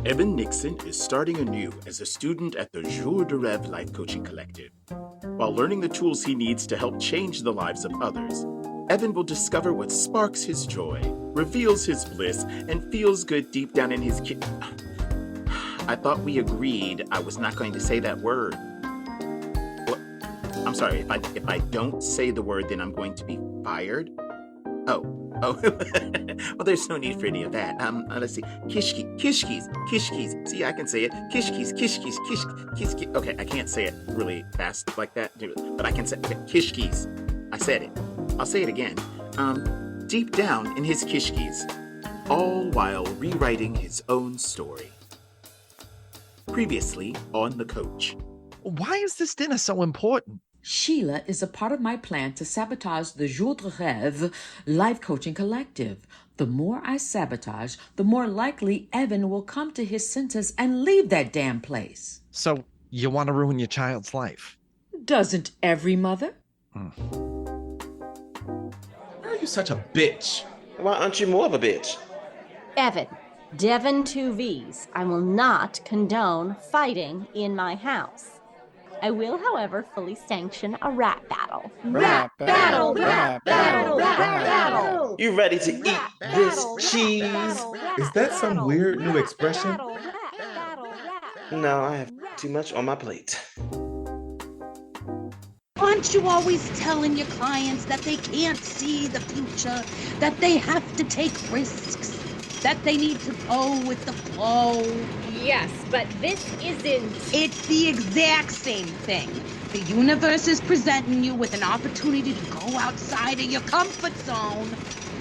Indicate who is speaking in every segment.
Speaker 1: Evan Nixon is starting anew as a student at the Jour de Rêve Life Coaching Collective. While learning the tools he needs to help change the lives of others, Evan will discover what sparks his joy, reveals his bliss, and feels good deep down in his I thought we agreed I was not going to say that word. What? I'm sorry, if I don't say the word, then I'm going to be fired? Oh. Well, there's no need for any of that. Let's see. Kishkis. See, I can say it. Kishkis. Okay, I can't say it really fast like that, but I can say kishkis. I said it. I'll say it again. Deep down in his kishkis, all while rewriting his own story. Previously on The Coach.
Speaker 2: Why is this dinner so important?
Speaker 3: Sheila is a part of my plan to sabotage the Jour de Rêve Life Coaching Collective. The more I sabotage, the more likely Evan will come to his senses and leave that damn place.
Speaker 2: So, you want to ruin your child's life?
Speaker 3: Doesn't every mother?
Speaker 4: Why are you such a bitch?
Speaker 5: Why aren't you more of a bitch?
Speaker 6: Evan, Devon 2 V's. I will not condone fighting in my house. I will, however, fully sanction a rap battle.
Speaker 7: Rap battle, rap battle, rap battle.
Speaker 5: You ready to eat this cheese?
Speaker 4: Is that some weird new expression?
Speaker 5: No, I have too much on my plate.
Speaker 8: Aren't you always telling your clients that they can't see the future, that they have to take risks, that they need to go with the flow?
Speaker 9: Yes, but this isn't.
Speaker 8: It's the exact same thing. The universe is presenting you with an opportunity to go outside of your comfort zone.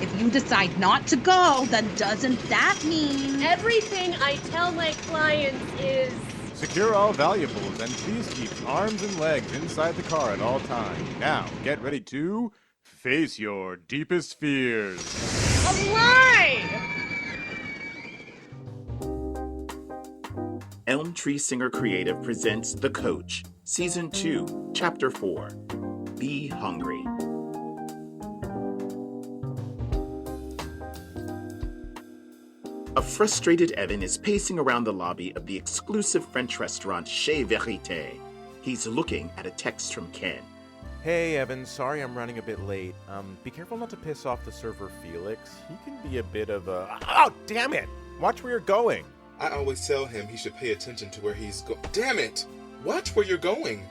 Speaker 8: If you decide not to go, then doesn't that mean...
Speaker 9: Everything I tell my clients is...
Speaker 10: Secure all valuables and please keep arms and legs inside the car at all times. Now, get ready to face your deepest fears.
Speaker 9: A lie!
Speaker 1: Elm Tree Singer Creative presents The Coach, Season 2, Chapter 4, Be Hungry. A frustrated Evan is pacing around the lobby of the exclusive French restaurant Chez Verite. He's looking at a text from Ken.
Speaker 11: Hey, Evan, sorry I'm running a bit late. Be careful not to piss off the server Felix. He can be a bit of a... Oh, damn it! Watch where you're going.
Speaker 4: I always tell him he should pay attention to where he's going. Damn it! Watch where you're going.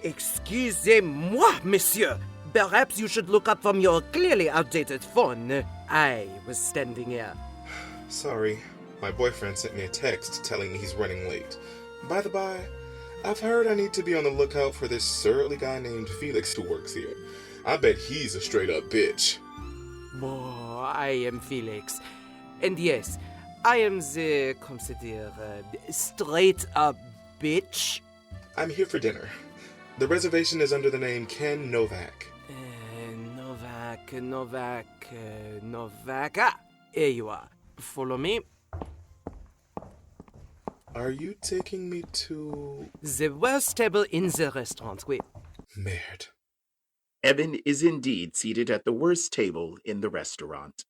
Speaker 12: Excusez-moi, monsieur. Perhaps you should look up from your clearly outdated phone. I was standing here.
Speaker 4: Sorry, my boyfriend sent me a text telling me he's running late. By the by, I've heard I need to be on the lookout for this surly guy named Felix who works here. I bet he's a straight-up bitch.
Speaker 12: Oh, I am Felix. And yes, I am the, consider, straight-up bitch.
Speaker 4: I'm here for dinner. The reservation is under the name Ken Novak.
Speaker 12: Novak. Ah, here you are. Follow me.
Speaker 4: Are you taking me to...
Speaker 12: The worst table in the restaurant, oui.
Speaker 4: Merde.
Speaker 1: Evan is indeed seated at the worst table in the restaurant.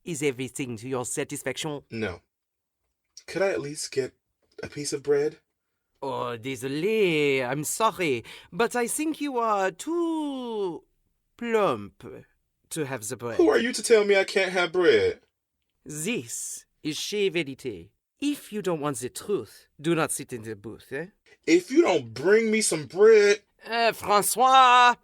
Speaker 12: Is everything to your satisfaction?
Speaker 4: No. Could I at least get a piece of bread?
Speaker 12: Oh, désolé, I'm sorry, but I think you are too plump to have the bread.
Speaker 4: Who are you to tell me I can't have bread?
Speaker 12: This is Chez Verite. If you don't want the truth, do not sit in the booth, eh?
Speaker 4: If you don't bring me some bread...
Speaker 12: François,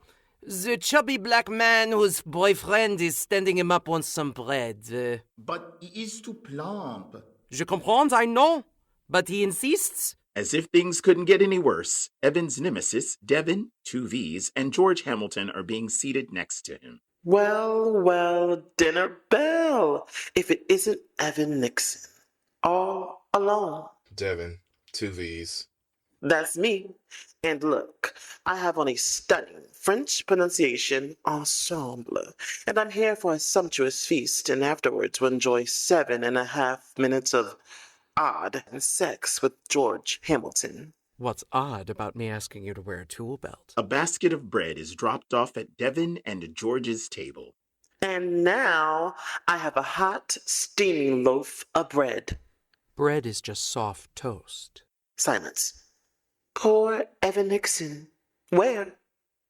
Speaker 12: the chubby black man whose boyfriend is standing him up wants some bread.
Speaker 1: But he is too plump.
Speaker 12: Je comprends, I know, but he insists.
Speaker 1: As if things couldn't get any worse, Evan's nemesis, Devon, 2 V's, and George Hamilton are being seated next to him.
Speaker 5: Well, dinner bell. If it isn't Evan Nixon. All alone.
Speaker 4: Devon, 2 V's.
Speaker 5: That's me. And look, I have on a stunning French pronunciation ensemble. And I'm here for a sumptuous feast and afterwards will enjoy 7.5 minutes of odd sex with George Hamilton.
Speaker 12: What's odd about me asking you to wear a tool belt?
Speaker 1: A basket of bread is dropped off at Devon and George's table.
Speaker 5: And now I have a hot, steaming loaf of bread.
Speaker 12: Bread is just soft toast.
Speaker 5: Silence. Poor Evan Nixon. Where?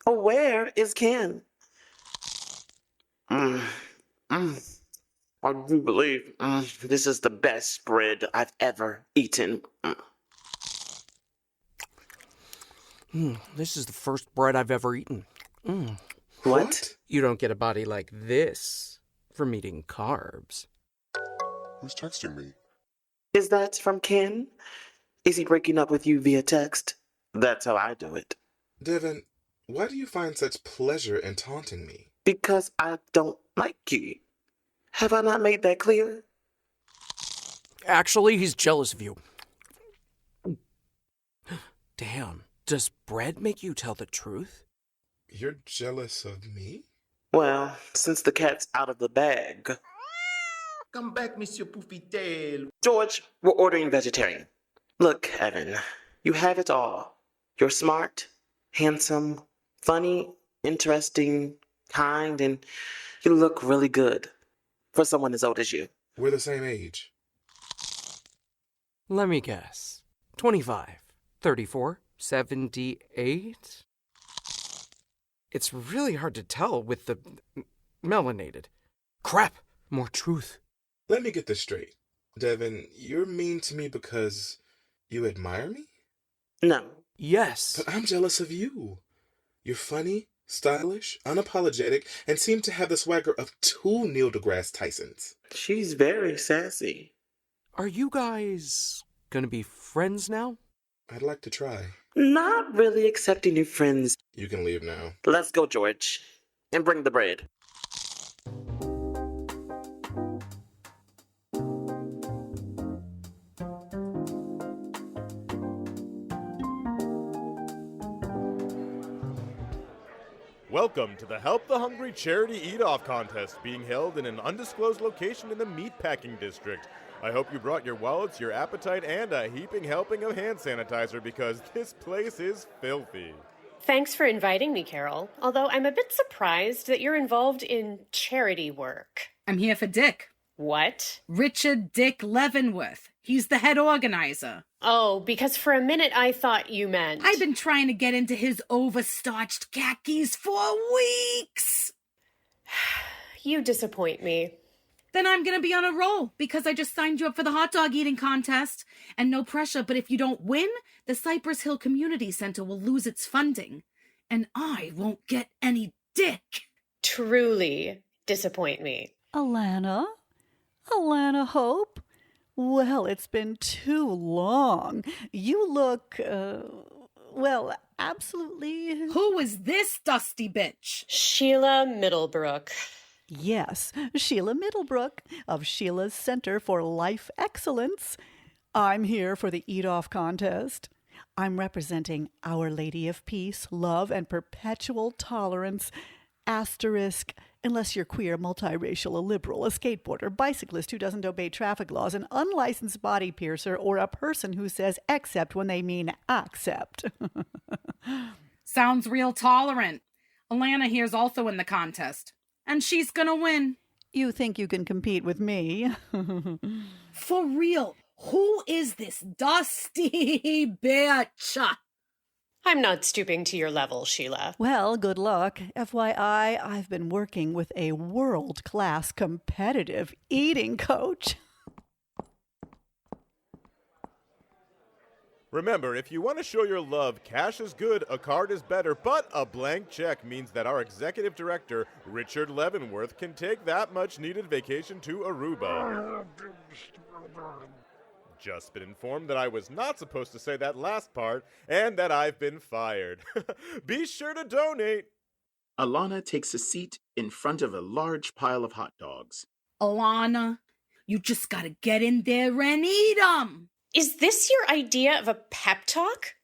Speaker 5: Oh, where is Ken? I do believe this is the best bread I've ever eaten.
Speaker 12: This is the first bread I've ever eaten.
Speaker 5: What?
Speaker 12: You don't get a body like this from eating carbs.
Speaker 13: Who's texting me?
Speaker 5: Is that from Ken? Is he breaking up with you via text? That's how I do it.
Speaker 4: Devin, why do you find such pleasure in taunting me?
Speaker 5: Because I don't like you. Have I not made that clear?
Speaker 12: Actually, he's jealous of you. Damn, does bread make you tell the truth?
Speaker 4: You're jealous of me?
Speaker 5: Well, since the cat's out of the bag.
Speaker 1: Come back, Monsieur Poofy-tail.
Speaker 5: George, we're ordering vegetarian. Look, Evan, you have it all. You're smart, handsome, funny, interesting, kind, and you look really good for someone as old as you.
Speaker 4: We're the same age.
Speaker 12: Let me guess. 25, 34, 78? It's really hard to tell with the melanated. Crap! More truth.
Speaker 4: Let me get this straight. Devin, you're mean to me because you admire me?
Speaker 5: No.
Speaker 12: Yes.
Speaker 4: But I'm jealous of you. You're funny, stylish, unapologetic, and seem to have the swagger of two Neil deGrasse Tysons.
Speaker 5: She's very sassy.
Speaker 12: Are you guys gonna be friends now?
Speaker 4: I'd like to try.
Speaker 5: Not really accepting new friends.
Speaker 4: You can leave now.
Speaker 5: Let's go, George. And bring the bread.
Speaker 10: Welcome to the Help the Hungry Charity Eat-Off Contest being held in an undisclosed location in the Meatpacking District. I hope you brought your wallets, your appetite, and a heaping helping of hand sanitizer because this place is filthy.
Speaker 9: Thanks for inviting me, Carol. Although I'm a bit surprised that you're involved in charity work.
Speaker 8: I'm here for Dick.
Speaker 9: What?
Speaker 8: Richard Dick Leavenworth. He's the head organizer.
Speaker 9: Oh, because for a minute I thought you meant...
Speaker 8: I've been trying to get into his overstarched khakis for weeks.
Speaker 9: You disappoint me.
Speaker 8: Then I'm going to be on a roll because I just signed you up for the hot dog eating contest. And no pressure, but if you don't win, the Cypress Hill Community Center will lose its funding. And I won't get any dick.
Speaker 9: Truly disappoint me.
Speaker 14: Alana? Alana Hope? Well, it's been too long. You look, well, absolutely...
Speaker 8: Who is this dusty bitch?
Speaker 9: Sheila Middlebrook.
Speaker 14: Yes, Sheila Middlebrook of Sheila's Center for Life Excellence. I'm here for the Eat-Off contest. I'm representing Our Lady of Peace, Love, and Perpetual Tolerance, asterisk, unless you're queer, multiracial, a liberal, a skateboarder, bicyclist who doesn't obey traffic laws, an unlicensed body piercer, or a person who says accept when they mean accept.
Speaker 8: Sounds real tolerant. Alana here's also in the contest. And she's gonna win.
Speaker 14: You think you can compete with me?
Speaker 8: For real, who is this dusty bitch?
Speaker 9: I'm not stooping to your level, Sheila.
Speaker 14: Well, good luck. FYI, I've been working with a world-class competitive eating coach.
Speaker 10: Remember, if you want to show your love, cash is good, a card is better, but a blank check means that our executive director, Richard Leavenworth, can take that much needed vacation to Aruba. Just been informed that I was not supposed to say that last part, and that I've been fired. Be sure to donate.
Speaker 1: Alana takes a seat in front of a large pile of hot dogs.
Speaker 8: Alana, you just gotta get in there and eat them.
Speaker 9: Is this your idea of a pep talk?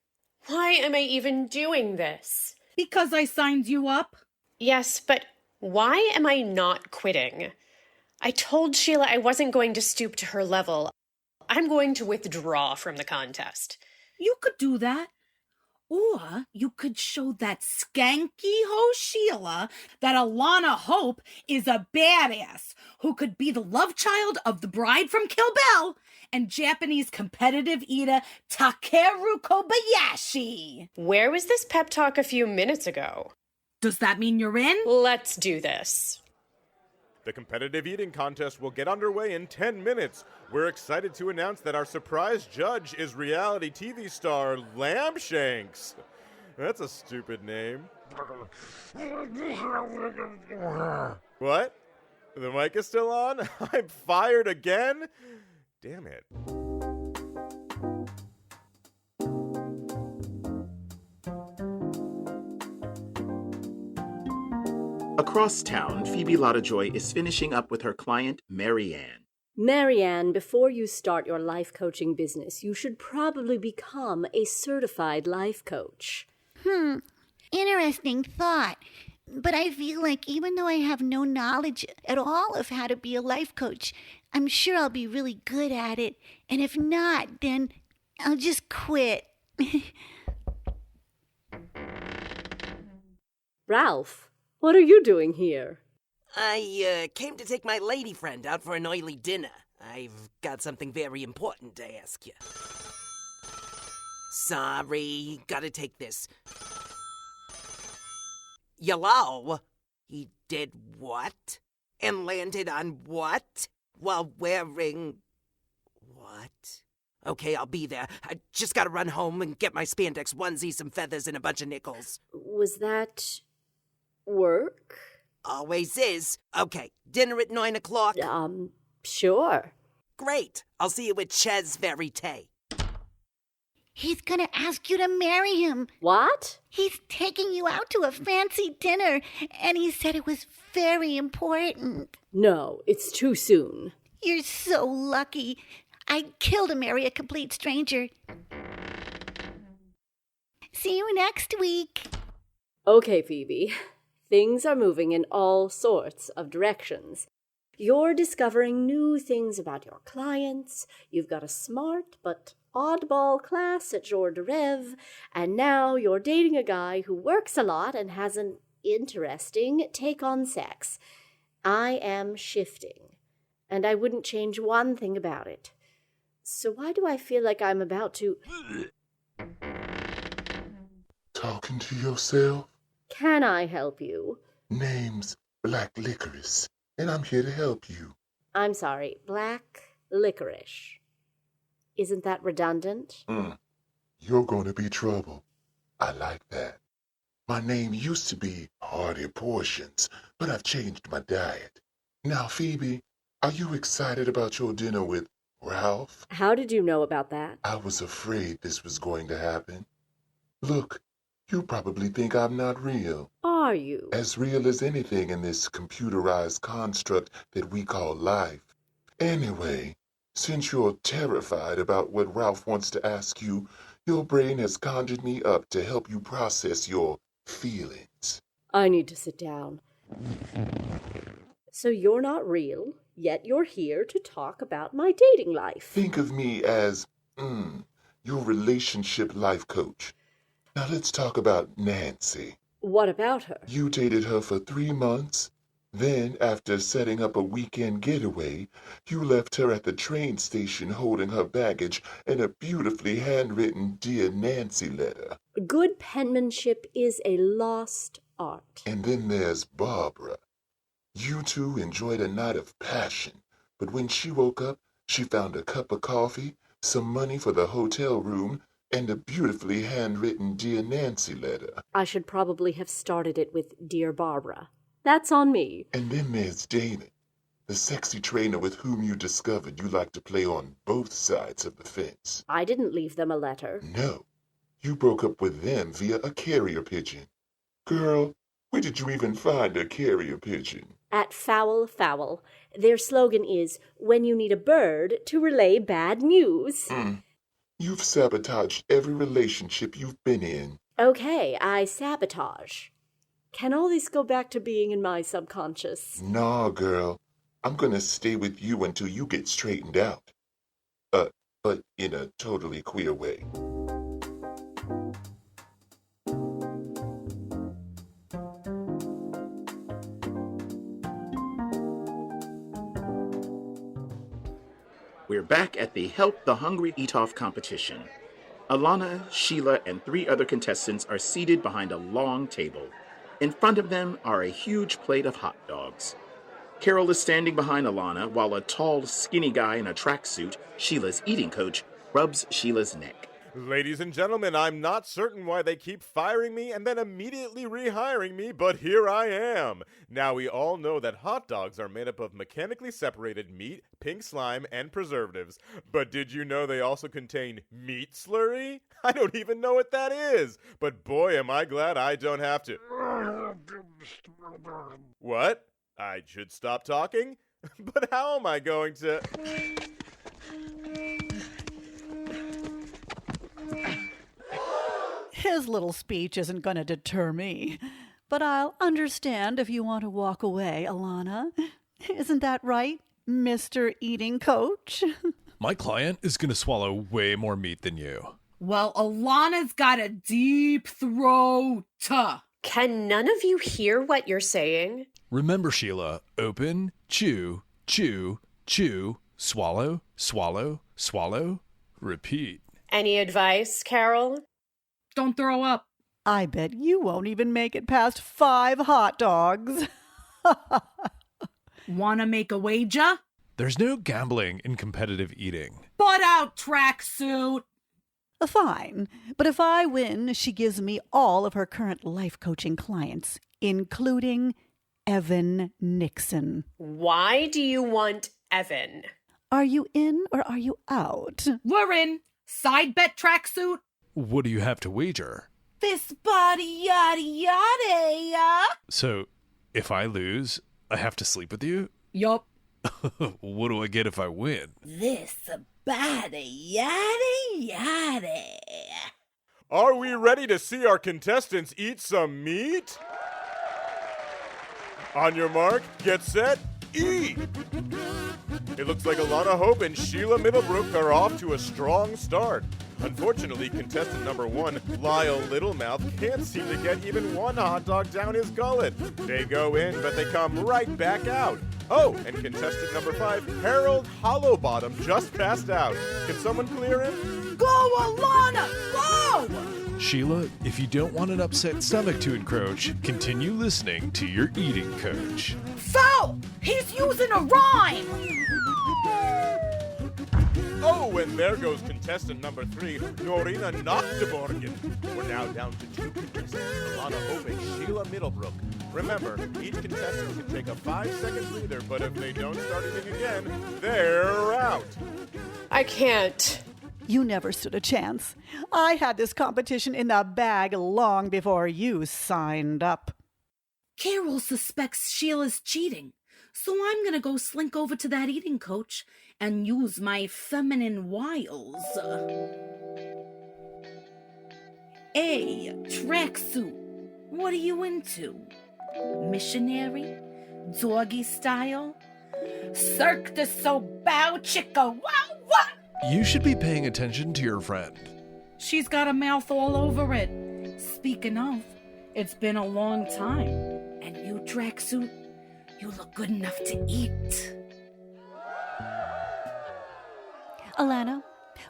Speaker 9: Why am I even doing this?
Speaker 8: Because I signed you up.
Speaker 9: Yes, but why am I not quitting? I told Sheila I wasn't going to stoop to her level. I'm going to withdraw from the contest.
Speaker 8: You could do that. Or you could show that skanky ho Sheila that Alana Hope is a badass who could be the love child of the bride from Kill Bill and Japanese competitive eater Takeru Kobayashi.
Speaker 9: Where was this pep talk a few minutes ago?
Speaker 8: Does that mean you're in?
Speaker 9: Let's do this.
Speaker 10: The competitive eating contest will get underway in 10 minutes. We're excited to announce that our surprise judge is reality TV star Lambshanks. That's a stupid name. What? The mic is still on? I'm fired again? Damn it.
Speaker 1: Across town, Phoebe Lottajoy is finishing up with her client, Marianne.
Speaker 15: Marianne, before you start your life coaching business, you should probably become a certified life coach.
Speaker 16: Interesting thought. But I feel like even though I have no knowledge at all of how to be a life coach, I'm sure I'll be really good at it. And if not, then I'll just quit.
Speaker 15: Ralph, what are you doing here?
Speaker 12: I came to take my lady friend out for an early dinner. I've got something very important to ask you. Sorry, gotta take this. Yellow? He did what? And landed on what? While wearing what? Okay, I'll be there. I just gotta run home and get my spandex onesie, some feathers, and a bunch of nickels.
Speaker 15: Was that work?
Speaker 12: Always is. Okay, dinner at 9 o'clock?
Speaker 15: Sure.
Speaker 12: Great. I'll see you at Chez Verite.
Speaker 16: He's gonna ask you to marry him.
Speaker 15: What?
Speaker 16: He's taking you out to a fancy dinner, and he said it was very important.
Speaker 15: No, it's too soon.
Speaker 16: You're so lucky. I'd kill to marry a complete stranger. See you next week.
Speaker 15: Okay, Phoebe. Things are moving in all sorts of directions. You're discovering new things about your clients. You've got a smart but oddball class at Jour de Rêve, and now you're dating a guy who works a lot and has an interesting take on sex. I am shifting, and I wouldn't change one thing about it. So why do I feel like I'm about to...
Speaker 13: Talking to yourself?
Speaker 15: Can I help you?
Speaker 13: Name's Black Licorice, and I'm here to help you.
Speaker 15: I'm sorry, black licorice. Isn't that redundant?
Speaker 13: You're gonna be trouble. I like that. My name used to be Hearty Portions, but I've changed my diet. Now, Phoebe, are you excited about your dinner with Ralph?
Speaker 15: How did you know about that?
Speaker 13: I was afraid this was going to happen. Look, you probably think I'm not real.
Speaker 15: Are you?
Speaker 13: As real as anything in this computerized construct that we call life. Anyway, since you're terrified about what Ralph wants to ask you, your brain has conjured me up to help you process your feelings.
Speaker 15: I need to sit down. So you're not real, yet you're here to talk about my dating life.
Speaker 13: Think of me as, your relationship life coach. Now let's talk about Nancy.
Speaker 15: What about her?
Speaker 13: You dated her for 3 months. Then, after setting up a weekend getaway, you left her at the train station holding her baggage and a beautifully handwritten Dear Nancy letter.
Speaker 15: Good penmanship is a lost art.
Speaker 13: And then there's Barbara. You two enjoyed a night of passion, but when she woke up, she found a cup of coffee, some money for the hotel room, and a beautifully handwritten Dear Nancy letter.
Speaker 15: I should probably have started it with Dear Barbara. That's on me.
Speaker 13: And then there's Damon, the sexy trainer with whom you discovered you like to play on both sides of the fence.
Speaker 15: I didn't leave them a letter.
Speaker 13: No, you broke up with them via a carrier pigeon. Girl, where did you even find a carrier pigeon?
Speaker 15: At Fowl Fowl. Their slogan is, when you need a bird to relay bad news.
Speaker 13: You've sabotaged every relationship you've been in.
Speaker 15: Okay, I sabotage. Can all this go back to being in my subconscious?
Speaker 13: Nah, girl. I'm gonna stay with you until you get straightened out. But in a totally queer way.
Speaker 1: We're back at the Help the Hungry Eat Off competition. Alana, Sheila, and 3 other contestants are seated behind a long table. In front of them are a huge plate of hot dogs. Carol is standing behind Alana while a tall, skinny guy in a tracksuit, Sheila's eating coach, rubs Sheila's neck.
Speaker 10: Ladies and gentlemen, I'm not certain why they keep firing me and then immediately rehiring me, but here I am. Now, we all know that hot dogs are made up of mechanically separated meat, pink slime, and preservatives. But did you know they also contain meat slurry? I don't even know what that is. But boy, am I glad I don't have to. What? I should stop talking? But how am I going to...
Speaker 14: His little speech isn't going to deter me, but I'll understand if you want to walk away, Alana. Isn't that right, Mr. Eating Coach?
Speaker 17: My client is going to swallow way more meat than you.
Speaker 8: Well, Alana's got a deep throat.
Speaker 9: Can none of you hear what you're saying?
Speaker 17: Remember, Sheila, open, chew, chew, chew, swallow, swallow, swallow, repeat.
Speaker 9: Any advice, Carol?
Speaker 8: Don't throw up.
Speaker 14: I bet you won't even make it past 5 hot dogs.
Speaker 8: Wanna make a wager?
Speaker 17: There's no gambling in competitive eating.
Speaker 8: Butt out, tracksuit.
Speaker 14: Fine, but if I win, she gives me all of her current life coaching clients, including Evan Nixon.
Speaker 9: Why do you want Evan?
Speaker 14: Are you in or are you out?
Speaker 8: We're in. Side bet, tracksuit.
Speaker 17: What do you have to wager?
Speaker 8: This body yada yada.
Speaker 17: So, if I lose, I have to sleep with you?
Speaker 8: Yup.
Speaker 17: What do I get if I win?
Speaker 8: This body yada yada.
Speaker 10: Are we ready to see our contestants eat some meat? On your mark, get set, eat! It looks like Alana Hope and Sheila Middlebrook are off to a strong start. Unfortunately, contestant number 1, Lyle Littlemouth, can't seem to get even one hot dog down his gullet. They go in, but they come right back out. Oh, and contestant number 5, Harold Hollowbottom, just passed out. Can someone clear him?
Speaker 8: Go, Alana, go!
Speaker 17: Sheila, if you don't want an upset stomach to encroach, continue listening to your eating coach.
Speaker 8: Foul! He's using a rhyme!
Speaker 10: Oh, and there goes contestant number 3, Norina Nocteborgen. We're now down to 2 contestants, Alana Hope and Sheila Middlebrook. Remember, each contestant can take a 5-second breather, but if they don't start eating again, they're out.
Speaker 9: I can't.
Speaker 14: You never stood a chance. I had this competition in the bag long before you signed up.
Speaker 8: Carol suspects Sheila's cheating, so I'm gonna go slink over to that eating coach and use my feminine wiles. Hey, tracksuit, what are you into? Missionary? Doggy style? Cirque du Soleil chicka wow wow!
Speaker 17: You should be paying attention to your friend.
Speaker 8: She's got a mouth all over it. Speaking of, it's been a long time. And you, tracksuit, you look good enough to eat.
Speaker 14: Alana,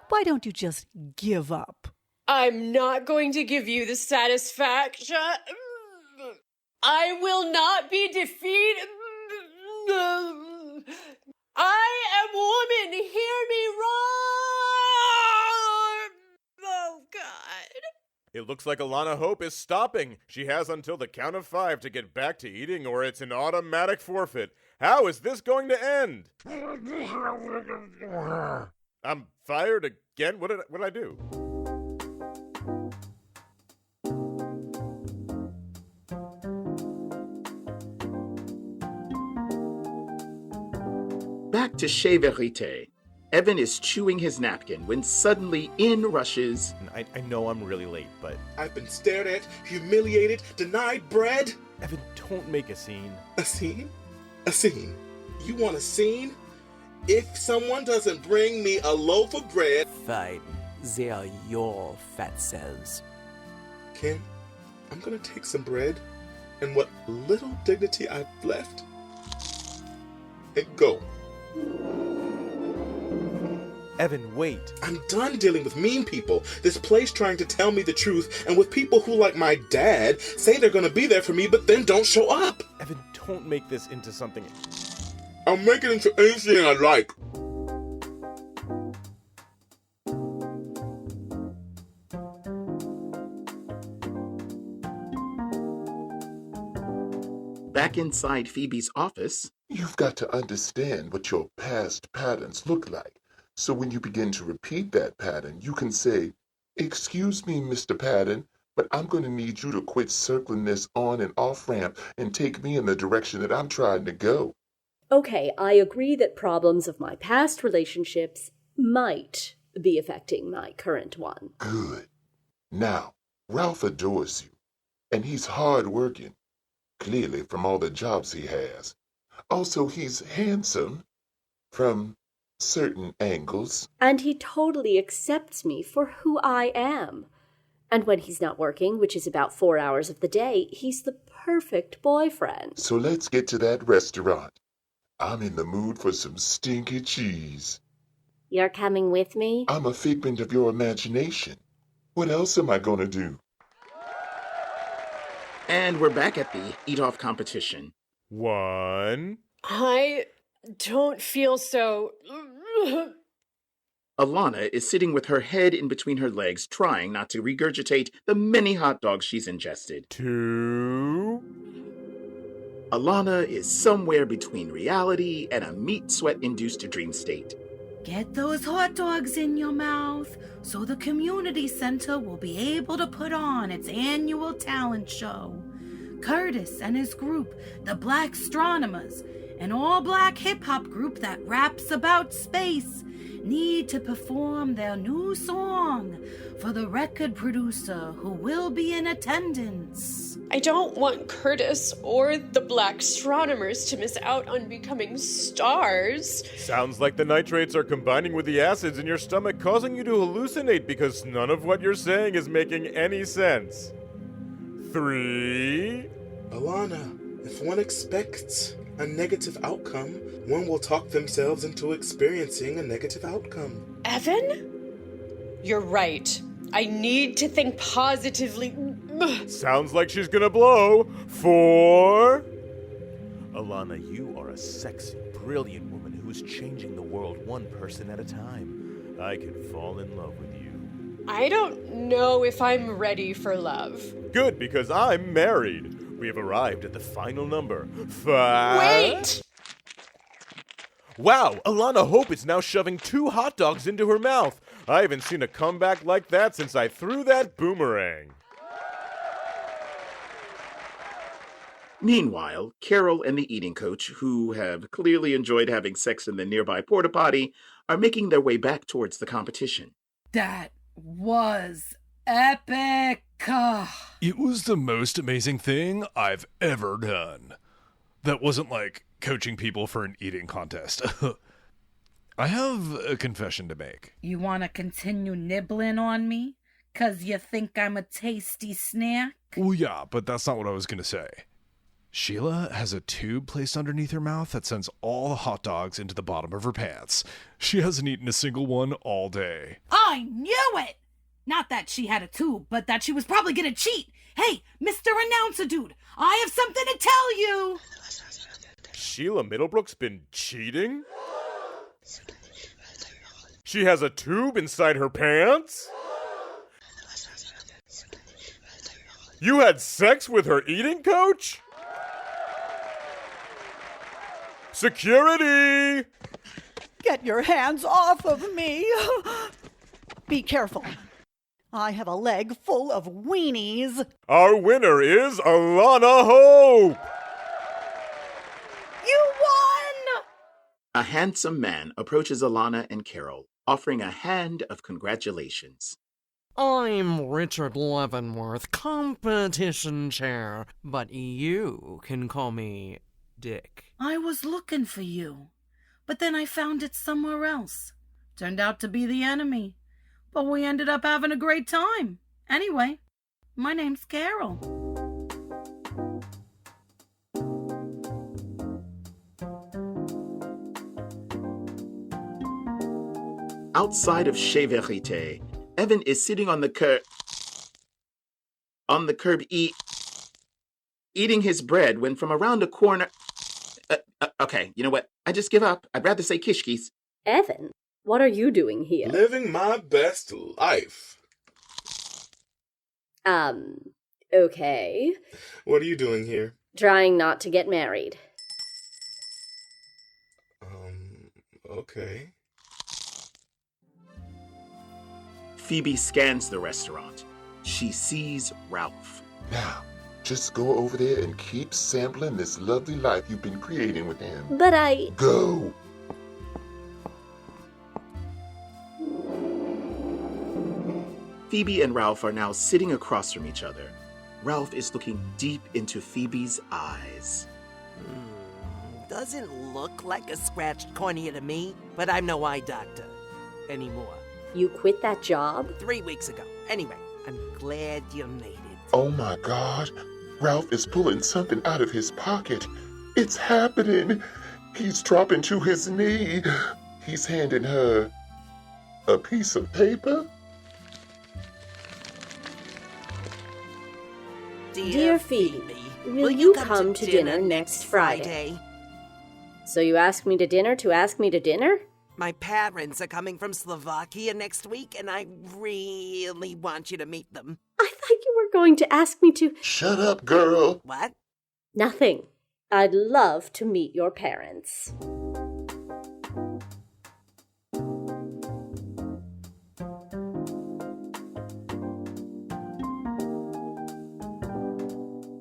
Speaker 14: why don't you just give up?
Speaker 9: I'm not going to give you the satisfaction. I will not be defeated. I am woman, hear me roar! Oh, God.
Speaker 10: It looks like Alana Hope is stopping. She has until the count of 5 to get back to eating, or it's an automatic forfeit. How is this going to end? I'm fired again? What did I do?
Speaker 1: Back to Chez Verite. Evan is chewing his napkin when suddenly in rushes...
Speaker 11: I know I'm really late, but...
Speaker 4: I've been stared at, humiliated, denied bread.
Speaker 11: Evan, don't make a scene.
Speaker 4: A scene? A scene? You want a scene? If someone doesn't bring me a loaf of bread...
Speaker 12: Fine. They are your fat cells.
Speaker 4: Ken, I'm gonna take some bread and what little dignity I've left and go.
Speaker 11: Evan, wait.
Speaker 4: I'm done dealing with mean people, this place trying to tell me the truth, and with people who, like my dad, say they're gonna be there for me but then don't show up.
Speaker 11: Evan, don't make this into something...
Speaker 4: I'll make it into anything I like.
Speaker 1: Back inside Phoebe's office,
Speaker 13: You've got to understand what your past patterns look like. So when you begin to repeat that pattern, you can say, "Excuse me, Mr. Pattern, but I'm going to need you to quit circling this on and off ramp and take me in the direction that I'm trying to go."
Speaker 15: Okay, I agree that problems of my past relationships might be affecting my current one.
Speaker 13: Good. Now, Ralph adores you, and he's hard-working, clearly from all the jobs he has. Also, he's handsome from certain angles.
Speaker 15: And he totally accepts me for who I am. And when he's not working, which is about 4 hours of the day, he's the perfect boyfriend.
Speaker 13: So let's get to that restaurant. I'm in the mood for some stinky cheese.
Speaker 15: You're coming with me?
Speaker 13: I'm a figment of your imagination. What else am I going to do?
Speaker 1: and we're back at the eat-off competition.
Speaker 10: 1.
Speaker 9: I don't feel so...
Speaker 1: Alana is sitting with her head in between her legs, trying not to regurgitate the many hot dogs she's ingested.
Speaker 10: 2.
Speaker 1: Alana is somewhere between reality and a meat sweat-induced dream state.
Speaker 8: Get those hot dogs in your mouth so the community center will be able to put on its annual talent show. Curtis and his group, the Black Astronomers, an all-black hip-hop group that raps about space, need to perform their new song for the record producer who will be in attendance.
Speaker 9: I don't want Curtis or the Black Astronomers to miss out on becoming stars.
Speaker 10: Sounds like the nitrates are combining with the acids in your stomach, causing you to hallucinate because none of what you're saying is making any sense. 3.
Speaker 4: Alana, if one expects a negative outcome, one will talk themselves into experiencing a negative outcome.
Speaker 9: Evan? You're right. I need to think positively.
Speaker 10: Sounds like she's gonna blow. 4.
Speaker 11: Alana, you are a sexy, brilliant woman who's changing the world one person at a time. I can fall in love with you.
Speaker 9: I don't know if I'm ready for love.
Speaker 10: Good, because I'm married. We have arrived at the final number. 5.
Speaker 9: Wait!
Speaker 10: Wow, Alana Hope is now shoving 2 hot dogs into her mouth. I haven't seen a comeback like that since I threw that boomerang.
Speaker 1: Meanwhile, Carol and the eating coach, who have clearly enjoyed having sex in the nearby porta potty, are making their way back towards the competition.
Speaker 8: That was epic.
Speaker 17: It was the most amazing thing I've ever done. That wasn't like coaching people for an eating contest. I have a confession to make.
Speaker 8: You want to continue nibbling on me? 'Cause you think I'm a tasty snack?
Speaker 17: Well, yeah, but that's not what I was going to say. Sheila has a tube placed underneath her mouth that sends all the hot dogs into the bottom of her pants. She hasn't eaten a single one all day.
Speaker 8: I knew it! Not that she had a tube, but that she was probably gonna cheat. Hey, Mr. Announcer Dude, I have something to tell you!
Speaker 10: Sheila Middlebrook's been cheating? She has a tube inside her pants? You had sex with her eating coach? Security!
Speaker 14: Get your hands off of me! Be careful. I have a leg full of weenies.
Speaker 10: Our winner is Alana Hope!
Speaker 8: You won!
Speaker 1: A handsome man approaches Alana and Carol, offering a hand of congratulations.
Speaker 18: I'm Richard Leavenworth, competition chair, but you can call me Dick.
Speaker 8: I was looking for you, but then I found it somewhere else. Turned out to be the enemy, but we ended up having a great time. Anyway, my name's Carol.
Speaker 1: Outside of Chez Verite, Evan is sitting on the curb eating his bread when from around a corner... okay, you know what? I just give up. I'd rather say kishkis.
Speaker 15: Evan, what are you doing here?
Speaker 4: Living my best life.
Speaker 15: Okay.
Speaker 4: What are you doing here?
Speaker 15: Trying not to get married.
Speaker 4: Okay.
Speaker 1: Phoebe scans the restaurant. She sees Ralph.
Speaker 13: Now, just go over there and keep sampling this lovely life you've been creating with him.
Speaker 15: But I...
Speaker 13: Go!
Speaker 1: Phoebe and Ralph are now sitting across from each other. Ralph is looking deep into Phoebe's eyes.
Speaker 12: Doesn't look like a scratched cornea to me, but I'm no eye doctor anymore.
Speaker 15: You quit that job?
Speaker 12: 3 weeks ago. Anyway, I'm glad you made it.
Speaker 13: Oh my God. Ralph is pulling something out of his pocket. It's happening. He's dropping to his knee. He's handing her a piece of paper.
Speaker 15: Dear Phoebe, will you come to dinner next Friday? So you asked me to dinner to ask me to dinner?
Speaker 12: My parents are coming from Slovakia next week, and I really want you to meet them.
Speaker 15: I thought you were going to ask me to...
Speaker 13: Shut up, girl.
Speaker 12: What?
Speaker 15: Nothing. I'd love to meet your parents.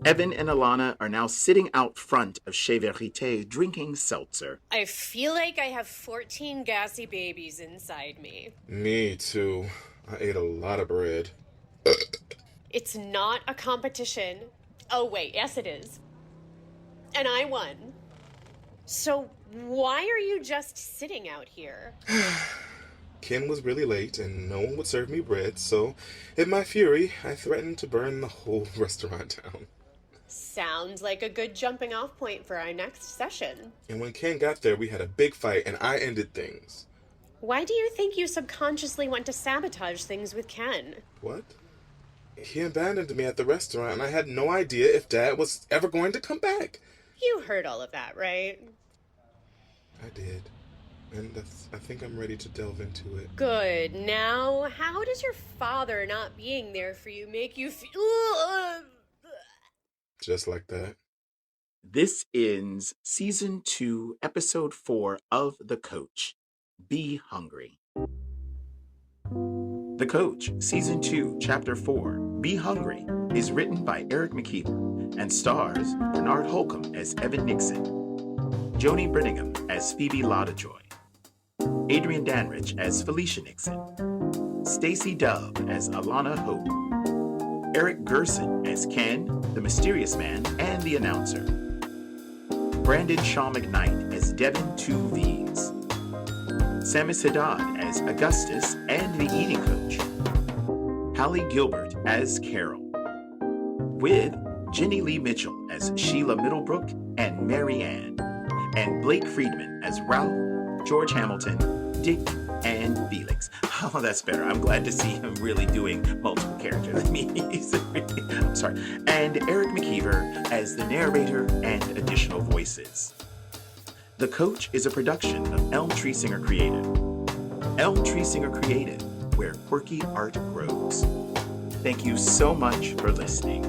Speaker 1: Evan and Alana are now sitting out front of Chez Verite drinking seltzer.
Speaker 9: I feel like I have 14 gassy babies inside me.
Speaker 4: Me too. I ate a lot of bread.
Speaker 9: It's not a competition. Oh, wait, yes it is. And I won. So why are you just sitting out here?
Speaker 4: Ken was really late and no one would serve me bread, so in my fury, I threatened to burn the whole restaurant down.
Speaker 9: Sounds like a good jumping off point for our next session.
Speaker 4: And when Ken got there, we had a big fight and I ended things.
Speaker 9: Why do you think you subconsciously want to sabotage things with Ken?
Speaker 4: What? He abandoned me at the restaurant and I had no idea if Dad was ever going to come back.
Speaker 9: You heard all of that, right?
Speaker 4: I did. And I think I'm ready to delve into it.
Speaker 9: Good. Now, how does your father not being there for you make you feel...
Speaker 4: Just like that.
Speaker 1: This ends Season 2, Episode 4 of The Coach. Be Hungry. The Coach, Season 2, Chapter 4, Be Hungry, is written by Eric McKeever and stars Bernard Holcomb as Evan Nixon, Joni Brenningham as Phoebe Lovejoy, Adrian Danrich as Felicia Nixon, Stacey Dove as Alana Hope, Eric Gerson as Ken, the Mysterious Man, and the Announcer, Brandon Shaw McKnight as Devin 2 V's, Samus Haddad as Augustus and the Eating Coach, Hallie Gilbert as Carol, with Jenny Lee Mitchell as Sheila Middlebrook and Mary Ann, and Blake Friedman as Ralph, George Hamilton, Dick, and Felix. Oh, that's better. I'm glad to see him really doing multiple characters. I mean, I'm sorry. And Eric McKeever as the narrator and additional voices. The Coach is a production of Elm Tree Singer Creative. Elm Tree Singer Creative, where quirky art grows. Thank you so much for listening.